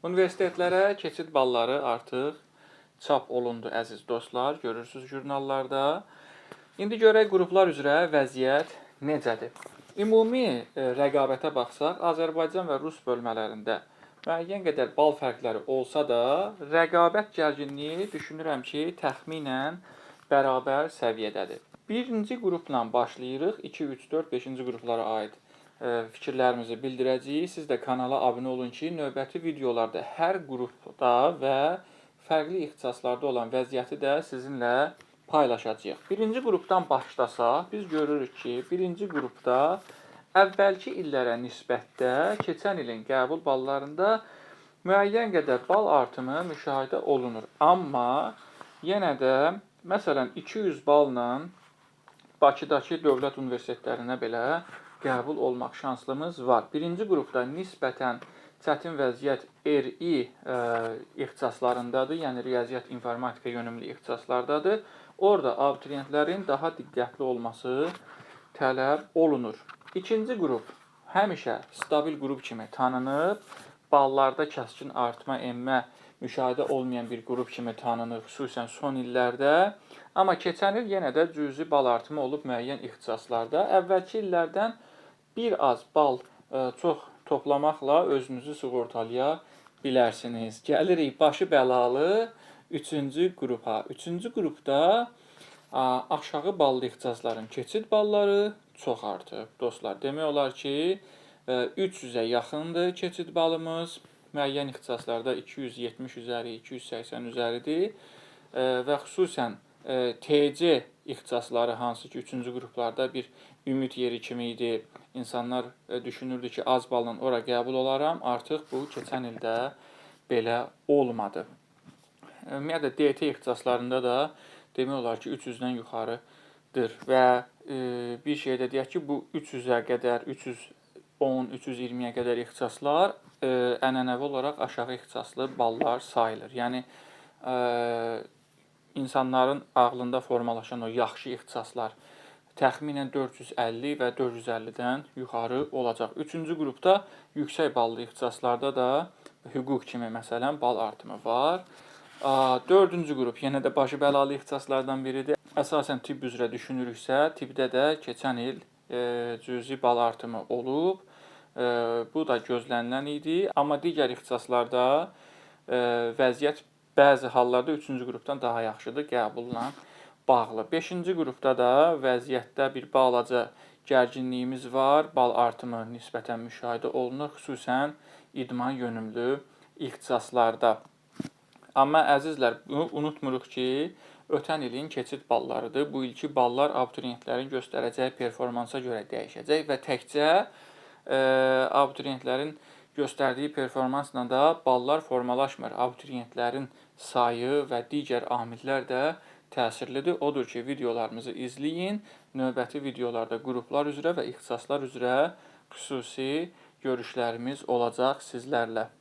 Universitetlərə keçid balları artıq çap olundu, əziz dostlar. Görürsünüz jurnallarda. İndi görək qruplar üzrə vəziyyət necədir? Ümumi rəqabətə baxsaq, Azərbaycan və Rus bölmələrində müəyyən qədər bal fərqləri olsa da, rəqabət gərginliyi düşünürəm ki, təxminən bərabər səviyyədədir. Birinci qrupla başlayırıq. 2, 3, 4, 5-ci qruplara aid fikirlərimizi bildirəcəyik. Siz də kanala abunə olun ki, növbəti videolarda hər qrupda və fərqli ixtisaslarda olan vəziyyəti də sizinlə paylaşacağıq. Birinci qrupdan başlasaq, biz görürük ki, birinci qrupda əvvəlki illərə nisbətdə keçən ilin qəbul ballarında müəyyən qədər bal artımı müşahidə olunur. Amma yenə də, məsələn, 200 balla Bakıdakı dövlət universitetlərinə belə qəbul olmaq şansımız var. Birinci qrupda nisbətən çətin vəziyyət RI ixtisaslarındadır, yəni riyaziyyat, informatika yönümlü ixtisaslardadır. Orada abituriyentlərin daha diqqətli olması tələb olunur. İkinci qrup həmişə stabil qrup kimi tanınıb, ballarda kəskin artma, enmə müşahidə olmayan bir qrup kimi tanınır, xüsusən son illərdə. Amma keçən il yenə də cüzi bal artımı olub müəyyən ixtisaslarda. Əvvəlki illərdən bir az bal çox toplamaqla özünüzü sığortalaya bilərsiniz. Gəlirik başı bəlalı 3-cü qrupa. 3-cü qrupda aşağı ballı ixtisasların keçid balları çox artıb. Dostlar, demək olar ki, 300-ə yaxındır keçid balımız. Müəyyən ixtisaslarda 270 üzəri, 280 üzəridir və xüsusən TC ixtisasları, hansı ki 3-cü qruplarda bir ümid yeri kimi idi. İnsanlar düşünürdü ki, az balla ora qəbul olaram. Artıq bu keçən ildə belə olmadı. Ümumiyyətlə DT ixtisaslarında da demək olar ki 300-dən yuxarıdır və bir şey də deyək ki, bu 300-ə qədər, 310, 320-yə qədər ixtisaslar ənənəvi olaraq aşağı ixtisaslı ballar sayılır. Yəni insanların ağlında formalaşan o yaxşı ixtisaslar təxminən 450 və 450-dən yuxarı olacaq. 3-cü qrupda yüksək ballı ixtisaslarda da hüquq kimi məsələn bal artımı var. 4-cü qrup yenə də başı bəlalı ixtisaslardan biridir. Əsasən tibb üzrə düşünürüksə, tibbdə də keçən il cüzi bal artımı olub. Bu da gözlənilən idi. Amma digər ixtisaslarda vəziyyət bəzi hallarda 3-cü qrupdan daha yaxşıdır qəbulla bağlı. 5-ci qrupda da vəziyyətdə bir balaca gərginliyimiz var. Bal artımı nisbətən müşahidə olunur, xüsusən idman yönümlü ixtisaslarda. Amma əzizlər, bunu unutmuruq ki, ötən ilin keçid ballarıdır. Bu ilki ballar abituriyentlərin göstərəcəyi performansa görə dəyişəcək və təkcə abituriyentlərin göstərdiyi performansla da ballar formalaşmır. Abituriyentlərin sayı və digər amillər də təsirlidir. Odur ki, videolarımızı izləyin. Növbəti videolarda qruplar üzrə və ixtisaslar üzrə xüsusi görüşlərimiz olacaq sizlərlə.